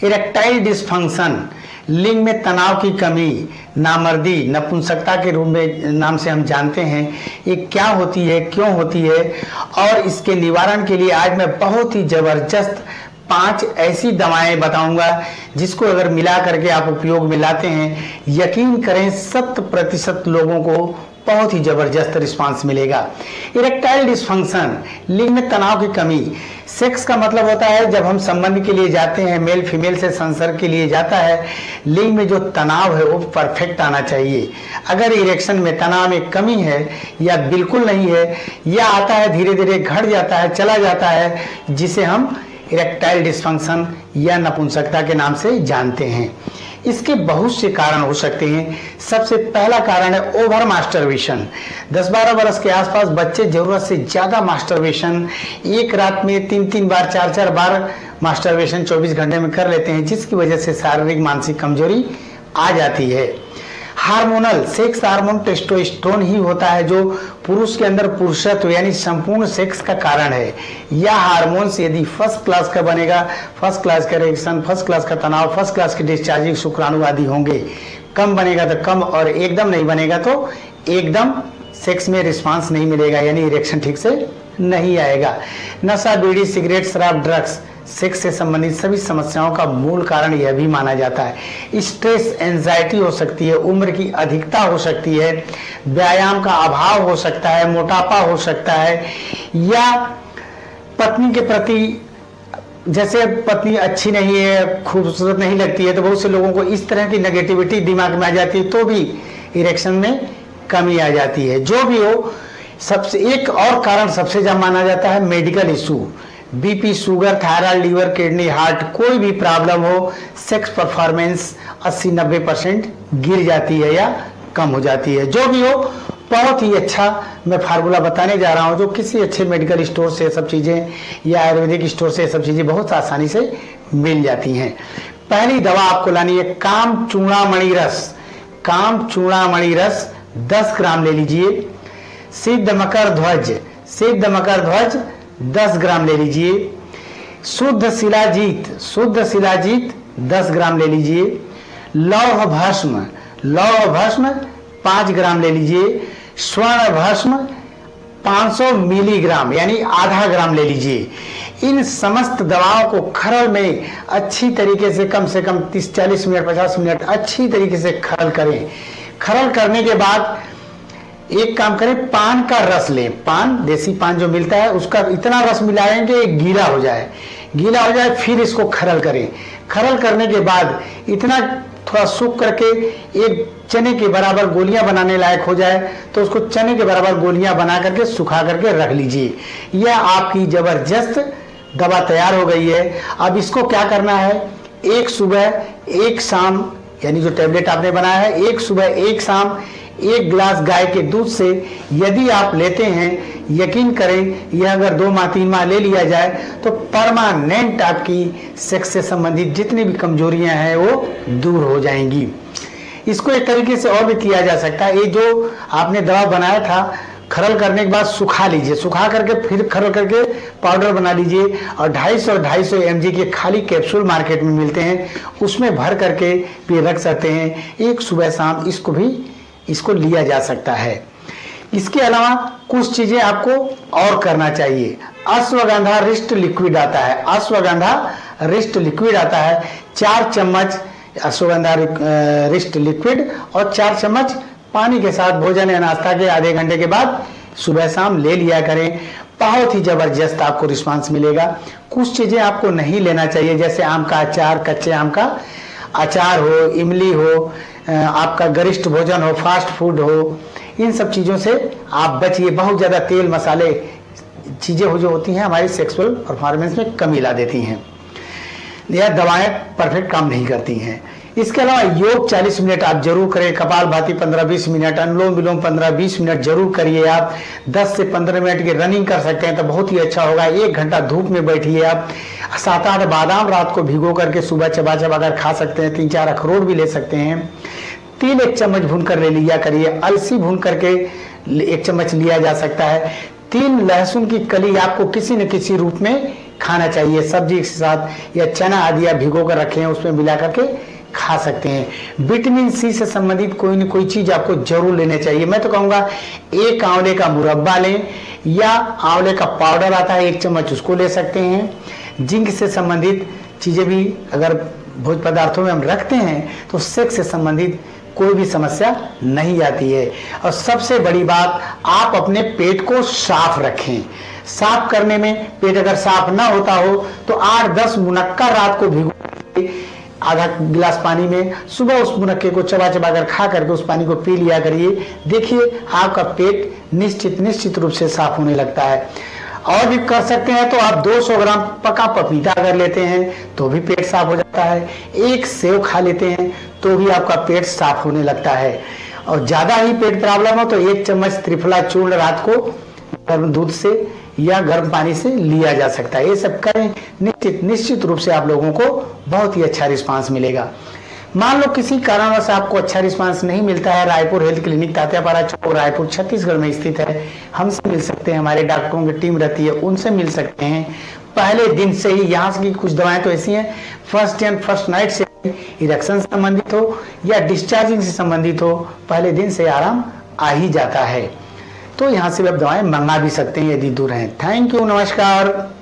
Erectile dysfunction, लिंग में तनाव की कमी, नामर्दी, नपुंसकता के रूप में नाम से हम जानते हैं। ये क्या होती है, क्यों होती है, और इसके निवारण के लिए आज मैं बहुत ही जबरदस्त 5 ऐसी दवाएं बताऊंगा जिसको अगर मिला करके आप उपयोग में लाते हैं, यकीन करें 100% लोगों को बहुत ही जबरदस्त रिस्पांस मिलेगा। इरेक्टाइल डिस्फंक्शन, लिंग में तनाव की कमी। सेक्स का मतलब होता है जब हम संबंध के लिए जाते हैं, मेल फीमेल से संसर्ग के लिए जाता है, लिंग में जो तनाव है वो परफेक्ट आना चाहिए। अगर इरेक्शन में तनाव में कमी है या बिल्कुल नहीं है या आता है धीरे धीरे घट जाता है, चला जाता है, जिसे हम इरेक्टाइल डिस्फंक्शन या नपुंसकता के नाम से जानते हैं। इसके बहुत से कारण हो सकते हैं। सबसे पहला कारण है ओवर मास्टरबेशन। 10-12 वर्ष के आसपास बच्चे जरूरत से ज्यादा मास्टरबेशन, एक रात में 3-3 बार 4-4 बार मास्टरबेशन 24 घंटे में कर लेते हैं, जिसकी वजह से शारीरिक मानसिक कमजोरी आ जाती है। हार्मोनल, सेक्स हार्मोन टेस्टोस्टेरोन ही होता है जो पुरुष के अंदर पुरुषत्व यानी संपूर्ण सेक्स का कारण है। यह हार्मोन से यदि फर्स्ट क्लास का बनेगा, फर्स्ट क्लास का इरेक्शन, फर्स्ट क्लास का तनाव, फर्स्ट क्लास की डिस्चार्जिंग शुक्राणु आदि होंगे। कम बनेगा तो कम, और एकदम नहीं बनेगा तो एकदम सेक्स में रिस्पांस नहीं मिलेगा, यानी इरेक्शन ठीक से नहीं आएगा। नशा, बीड़ी, सिगरेट, शराब, ड्रग्स सेक्स से संबंधित सभी समस्याओं का मूल कारण यह भी माना जाता है। स्ट्रेस, एंजाइटी हो सकती है, उम्र की अधिकता हो सकती है, व्यायाम का अभाव हो सकता है, मोटापा हो सकता है, या पत्नी के प्रति, जैसे पत्नी अच्छी नहीं है, खूबसूरत नहीं लगती है, तो बहुत से लोगों को इस तरह की नेगेटिविटी दिमाग में आ जाती है, तो भी इरेक्शन में कमी आ जाती है। जो भी हो, सबसे एक और कारण सबसे ज्यादा माना जाता है medical issue. BP, sugar, thyroid, liver, kidney, heart, कोई भी प्रॉब्लम हो, सेक्स परफॉर्मेंस 80-90% गिर जाती है या कम हो जाती है। जो भी हो, बहुत ही अच्छा मैं फार्मूला बताने जा रहा हूं जो किसी अच्छे मेडिकल स्टोर से सब चीजें या आयुर्वेदिक स्टोर से सब चीजें बहुत आसानी से मिल जाती हैं। पहली दवा आपको लानी है काम चूड़ामणि रस। काम चूड़ामणि रस 10 ग्राम ले लीजिए। सिद्ध मकर ध्वज, सिद्ध मकर ध्वज 10 ग्राम ले लीजिए। शुद्ध शिलाजीत, शुद्ध शिलाजीत 10 ग्राम ले लीजिए। लौह भस्म, लौह भस्म 5 ग्राम ले लीजिए। स्वर्ण भस्म 500 मिलीग्राम यानी आधा ग्राम ले लीजिए। इन समस्त दवाओं को खरल में अच्छी तरीके से कम 30-40 मिनट 50 मिनट अच्छी तरीके से खरल करें। खरल करने के बाद एक काम करें, पान का रस लें। पान, देसी पान जो मिलता है, उसका इतना रस मिलाएंगे गीला हो जाए, गीला हो जाए, फिर इसको खरल करें। खरल करने के बाद इतना थोड़ा सूख करके एक चने के बराबर गोलियां बनाने लायक हो जाए तो उसको चने के बराबर गोलियां बना करके सुखा करके रख लीजिए। यह आपकी जबरदस्त दवा तैयार हो गई है। अब इसको क्या करना है, एक सुबह एक शाम, यानी जो टेबलेट आपने बनाया है, एक सुबह एक शाम 1 गिलास गाय के दूध से यदि आप लेते हैं, यकीन करें यह अगर 2 माह 3 माह ले लिया जाए तो परमानेंट आपकी सेक्स से संबंधित जितनी भी कमजोरियां हैं वो दूर हो जाएंगी। इसको एक तरीके से और भी किया जा सकता है। ये जो आपने दवा बनाया था, खरल करने के बाद सुखा लीजिए, सुखा करके फिर खरल करके पाउडर बना लीजिए और 250 mg के खाली कैप्सूल मार्केट में मिलते हैं, उसमें भर करके भी रख सकते हैं। एक सुबह शाम इसको लिया जा सकता है। इसके अलावा कुछ चीजें आपको और करना चाहिए। अश्वगंधा रिस्ट लिक्विड आता है, अश्वगंधा रिस्ट लिक्विड आता है। 4 चम्मच अश्वगंधा रिस्ट लिक्विड और 4 चम्मच पानी के साथ भोजन या नाश्ता के आधे घंटे के बाद सुबह शाम ले लिया करें। बहुत ही जबरदस्त आपको रिस्पांस मिलेगा। कुछ चीजें आपको नहीं लेना चाहिए, जैसे आम का अचार, कच्चे आम का अचार हो, इमली हो, आपका गरिष्ठ भोजन हो, फास्ट फूड हो, इन सब चीज़ों से आप बचिए। बहुत ज़्यादा तेल मसाले चीज़ें हो जो होती हैं हमारी सेक्सुअल परफॉर्मेंस में कमी ला देती हैं। यह दवाएं परफेक्ट काम नहीं करती हैं। इसके अलावा योग 40 मिनट आप जरूर करें, कपालभाति 15-20 मिनट, अनुलोम विलोम 15-20 मिनट जरूर करिए। आप 10 से 15 मिनट की रनिंग कर सकते हैं तो बहुत ही अच्छा होगा। 1 घंटा धूप में बैठिए। आप 7-8 बादाम रात को भिगो करके सुबह चबा चबा कर खा सकते हैं। 3-4 अखरोट भी ले सकते हैं। तिल 1 चम्मच भून कर ले लिया करिए। अलसी भून करके 1 चम्मच लिया जा सकता है। 3 लहसुन की कली आपको किसी न किसी रूप में खाना चाहिए, सब्जी के साथ या चना आदि या भिगो कर रखे हैं उसमें मिला करके खा सकते हैं। विटामिन सी से संबंधित कोई न कोई चीज आपको जरूर लेने चाहिए। मैं तो कहूँगा एक आंवले का मुरब्बा लें या आंवले का पाउडर आता है 1 चम्मच उसको ले सकते हैं। जिंक से संबंधित चीजें भी अगर भोज्य पदार्थों में हम रखते हैं तो सेक्स से संबंधित कोई भी समस्या नहीं आती है। और सबसे बड़ी बात, आप अपने पेट को साफ रखें। साफ करने में पेट अगर साफ ना होता हो तो 8-10 मुनक्का रात को भिगो आधा गिलास पानी में, सुबह उस मुनक्के को चबा चबा कर खा करके उस पानी को पी लिया करिए। देखिए आपका पेट निश्चित रूप से साफ होने लगता है। और भी कर सकते हैं तो आप 200 ग्राम पका पपीता अगर लेते हैं तो भी पेट साफ हो जाता है। 1 सेव खा लेते हैं तो भी आपका पेट साफ होने लगता है। और ज्यादा ही पेट प्रॉब्लम हो तो 1 चम्मच त्रिफला चूर्ण रात को गर्म दूध से या गर्म पानी से लिया जा सकता है। ये सब करें, निश्चित रूप से आप लोगों को बहुत ही अच्छा रिस्पांस मिलेगा। मान लो किसी कारणवश आपको अच्छा रिस्पांस नहीं मिलता है, रायपुर हेल्थ क्लिनिक तात्यापारा चौक रायपुर छत्तीसगढ़ में स्थित है। हमसे मिल सकते हैं, हमारे डॉक्टरों की टीम रहती है, उनसे मिल सकते हैं। पहले दिन से ही यहाँ की कुछ दवाएं तो ऐसी हैं, फर्स्ट नाइट से इरेक्शन संबंधित हो या डिस्चार्जिंग से संबंधित हो, पहले दिन से आराम आ ही जाता है। तो यहाँ से आप दवाएं मंगा भी सकते हैं यदि दूर हैं। थैंक यू, नमस्कार।